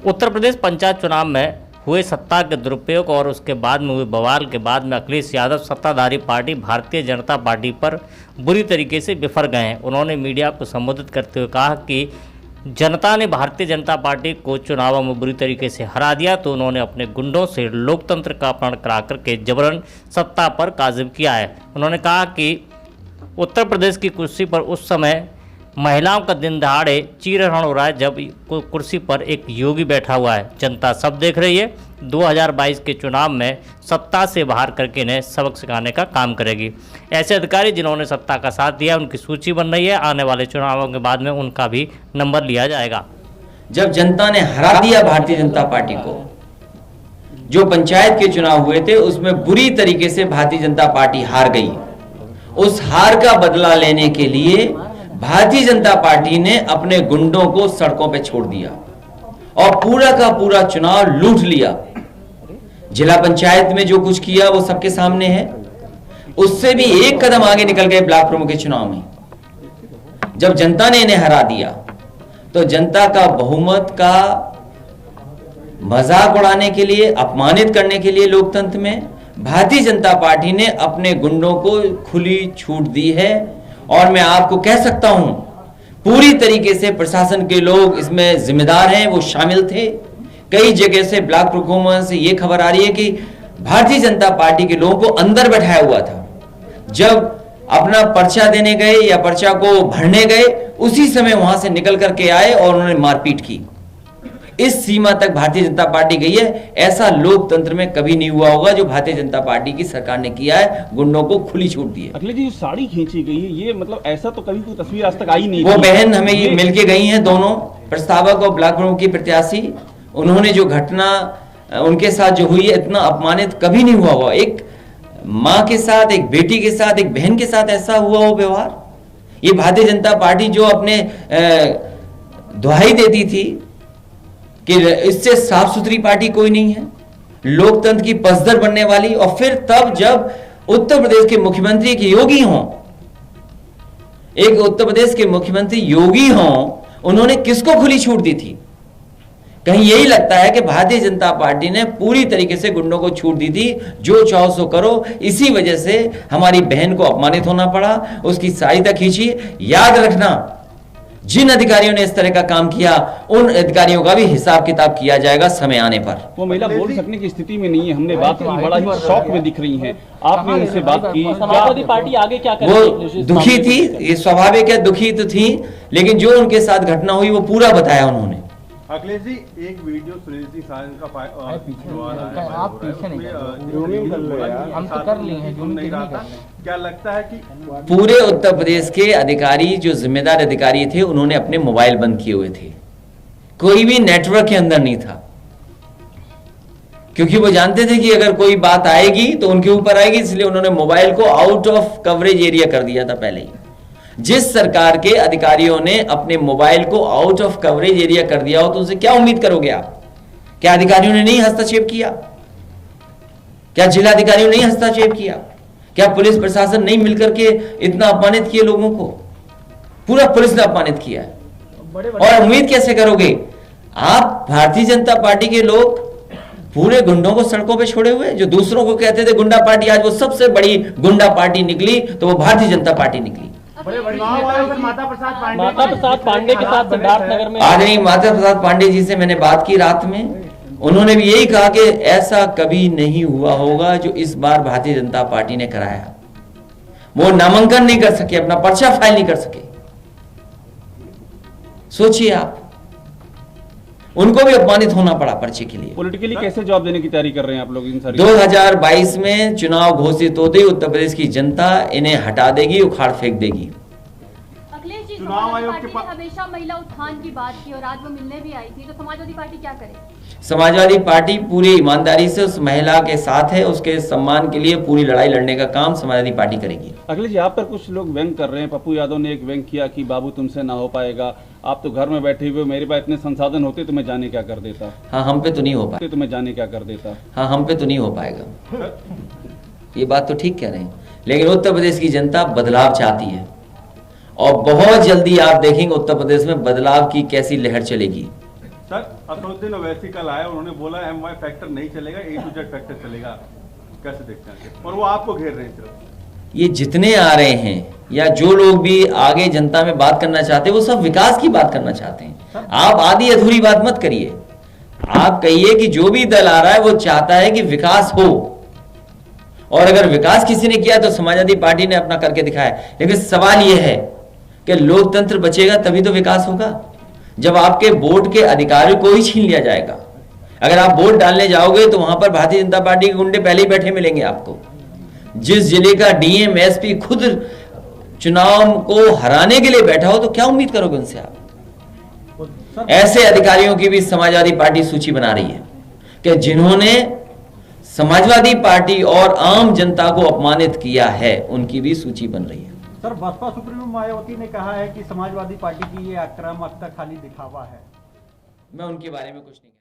उत्तर प्रदेश पंचायत चुनाव में हुए सत्ता के दुरुपयोग और उसके बाद में हुए बवाल के बाद में अखिलेश यादव सत्ताधारी पार्टी भारतीय जनता पार्टी पर बुरी तरीके से बिफर गए हैं। उन्होंने मीडिया को संबोधित करते हुए कहा कि जनता ने भारतीय जनता पार्टी को चुनावों में बुरी तरीके से हरा दिया, तो उन्होंने अपने गुंडों से लोकतंत्र का अपहरण करा करके जबरन सत्ता पर काबिज किया है। उन्होंने कहा कि उत्तर प्रदेश की कुर्सी पर उस समय महिलाओं का दिन दहाड़े चीरहरण हो रहा है जब कुर्सी पर एक योगी बैठा हुआ है। जनता सब देख रही है। 2022 के चुनाव में सत्ता से बाहर करके इन्हें सबक सिखाने का काम करेगी। ऐसे अधिकारी जिन्होंने सत्ता का साथ दिया उनकी सूची बन रही है। आने वाले चुनावों के बाद में उनका भी नंबर लिया जाएगा। जब जनता ने हरा दिया भारतीय जनता पार्टी को, जो पंचायत के चुनाव हुए थे उसमें बुरी तरीके से भारतीय जनता पार्टी हार गई। उस हार का बदला लेने के लिए भारतीय जनता पार्टी ने अपने गुंडों को सड़कों पे छोड़ दिया और पूरा का पूरा चुनाव लूट लिया। जिला पंचायत में जो कुछ किया वो सबके सामने है। उससे भी एक कदम आगे निकल गए ब्लॉक प्रमुख के चुनाव में। जब जनता ने इन्हें हरा दिया तो जनता का बहुमत का मजाक उड़ाने के लिए, अपमानित करने के लिए लोकतंत्र में भारतीय जनता पार्टी ने अपने गुंडों को खुली छूट दी है। और मैं आपको कह सकता हूं पूरी तरीके से प्रशासन के लोग इसमें जिम्मेदार हैं, वो शामिल थे। कई जगह से ब्लॉक प्रमुखों से ये खबर आ रही है कि भारतीय जनता पार्टी के लोगों को अंदर बैठाया हुआ था। जब अपना पर्चा देने गए या पर्चा को भरने गए उसी समय वहां से निकल करके आए और उन्होंने मारपीट की। इस सीमा तक भारतीय जनता पार्टी गई है। ऐसा लोकतंत्र में कभी नहीं हुआ होगा जो भारतीय जनता पार्टी की सरकार ने किया है। गुंडों को खुली छूट दी है। अखिलेश जी, जो साड़ी खींची गई है ये मतलब ऐसा तो कभी कोई तस्वीर आज तक आई नहीं। वो बहन हमें ये मिलके गई हैं, दोनों प्रस्तावक और ब्लॉक प्रमुख की प्रत्याशी। उन्होंने जो घटना उनके साथ जो हुई है इतना अपमानित कभी नहीं हुआ होगा। एक माँ के साथ, एक बेटी के साथ, एक बहन के साथ ऐसा हुआ हो व्यवहार। ये भारतीय जनता पार्टी जो अपने दुहाई देती थी कि इससे साफ सुथरी पार्टी कोई नहीं है, लोकतंत्र की पसदर बनने वाली। और फिर तब जब उत्तर प्रदेश के मुख्यमंत्री एक योगी हों, एक उत्तर प्रदेश के मुख्यमंत्री योगी हों, उन्होंने किसको खुली छूट दी थी? कहीं यही लगता है कि भारतीय जनता पार्टी ने पूरी तरीके से गुंडों को छूट दी थी, जो चाहो सो करो। इसी वजह से हमारी बहन को अपमानित होना पड़ा, उसकी साड़ी तक खींची। याद रखना, जिन अधिकारियों ने इस तरह का काम किया उन अधिकारियों का भी हिसाब किताब किया जाएगा समय आने पर। वो महिला बोल सकने की स्थिति में नहीं है। हमने बात की, बड़ा ही शौक में दिख रही हैं। आपने उनसे बात की, समाजवादी पार्टी आगे क्या करेगी? वो दुखी थी, ये स्वाभाविक है, दुखी तो थी, लेकिन जो उनके साथ घटना हुई वो पूरा बताया उन्होंने। अखिलेश जी, एक वीडियो सुनील जी साजन का आप पीछे नहीं हम तो कर लिए हैं। क्या लगता है कि पूरे उत्तर प्रदेश के अधिकारी, जो जिम्मेदार अधिकारी थे, उन्होंने अपने मोबाइल बंद किए हुए थे। कोई भी नेटवर्क के अंदर नहीं था, क्योंकि वो जानते थे कि अगर कोई बात आएगी तो उनके ऊपर आएगी, इसलिए उन्होंने मोबाइल को आउट ऑफ कवरेज एरिया कर दिया था पहले ही। जिस सरकार के अधिकारियों ने अपने मोबाइल को आउट ऑफ कवरेज एरिया कर दिया हो तो उनसे क्या उम्मीद करोगे आप? क्या अधिकारियों ने नहीं हस्तक्षेप किया? क्या जिला अधिकारियों ने नहीं हस्तक्षेप किया? क्या पुलिस प्रशासन नहीं मिलकर के इतना अपमानित किए लोगों को? पूरा पुलिस ने अपमानित किया है। और उम्मीद कैसे करोगे आप? भारतीय जनता पार्टी के लोग पूरे गुंडों को सड़कों पे छोड़े हुए, जो दूसरों को कहते थे गुंडा पार्टी, आज वो सबसे बड़ी गुंडा पार्टी निकली तो वो भारतीय जनता पार्टी निकली। माता प्रसाद पांडे के साथ सिद्धार्थनगर में आज नहीं, माता प्रसाद पांडे जी से मैंने बात की रात में। उन्होंने भी यही कहा कि ऐसा कभी नहीं हुआ होगा जो इस बार भारतीय जनता पार्टी ने कराया। वो नामांकन नहीं कर सके, अपना पर्चा फाइल नहीं कर सके। सोचिए आप, उनको भी अपमानित होना पड़ा पर्चे के लिए। पॉलिटिकली कैसे जवाब देने की तैयारी कर रहे हैं आप लोग इन सारी? 2022 में चुनाव घोषित होते ही उत्तर प्रदेश की जनता इन्हें हटा देगी, उखाड़ फेंक देगी। अखिलेश जी, चुनाव आयोग के पार्टी ने हमेशा महिला उत्थान की बात की और आज वो मिलने भी आई थी, तो समाजवादी पार्टी क्या करे? समाजवादी पार्टी पूरी ईमानदारी से उस महिला के साथ है, उसके सम्मान के लिए पूरी लड़ाई लड़ने का काम समाजवादी पार्टी करेगी। अखिलेश जी, आप पर कुछ लोग व्यंग कर रहे हैं। पप्पू यादव ने एक व्यंग किया कि बाबू तुमसे ना हो पाएगा, आप तो घर में बैठे हुए, मेरे पास इतने संसाधन होते तो मैं जाने क्या कर देता। हाँ, हम पे तो नहीं हो पाएगा। तो मैं जाने क्या कर देता। हाँ, हम पे तो नहीं हो पाएगा। ये बात तो ठीक कह रहे हैं, लेकिन उत्तर प्रदेश की जनता बदलाव चाहती है और बहुत जल्दी आप देखेंगे उत्तर प्रदेश में बदलाव की कैसी लहर चलेगी। सर असदुद्दीन ओवैसी कल आए, उन्होंने बोला MY फैक्टर नहीं चलेगा, A to Z फैक्टर चलेगा। कैसे देखते हैं? और वो आपको घेर रहे हैं सिर्फ। ये जितने आ रहे हैं या जो लोग भी आगे जनता में बात करना चाहते हैं वो सब विकास की बात करना चाहते हैं। आप आधी अधूरी बात मत करिए। आप कहिए कि जो भी दल आ रहा है वो चाहता है कि विकास हो, और अगर विकास किसी ने किया तो समाजवादी पार्टी ने अपना करके दिखाया। लेकिन सवाल यह है कि लोकतंत्र बचेगा तभी तो विकास होगा। जब आपके वोट के अधिकारों को ही छीन लिया जाएगा। अगर आप वोट डालने जाओगे तो वहां पर भारतीय जनता पार्टी के गुंडे पहले ही बैठे मिलेंगे आपको। जिस जिले का DM SP खुद चुनाव को हराने के लिए बैठा हो तो क्या उम्मीद करोगे उनसे आप? ऐसे अधिकारियों की भी समाजवादी पार्टी सूची बना रही है कि जिन्होंने समाजवादी पार्टी और आम जनता को अपमानित किया है, उनकी भी सूची बन रही है। सर, बसपा सुप्रीमो मायावती ने कहा है कि समाजवादी पार्टी की ये आक्रामकता खाली दिखावा है। मैं उनके बारे में कुछ नहीं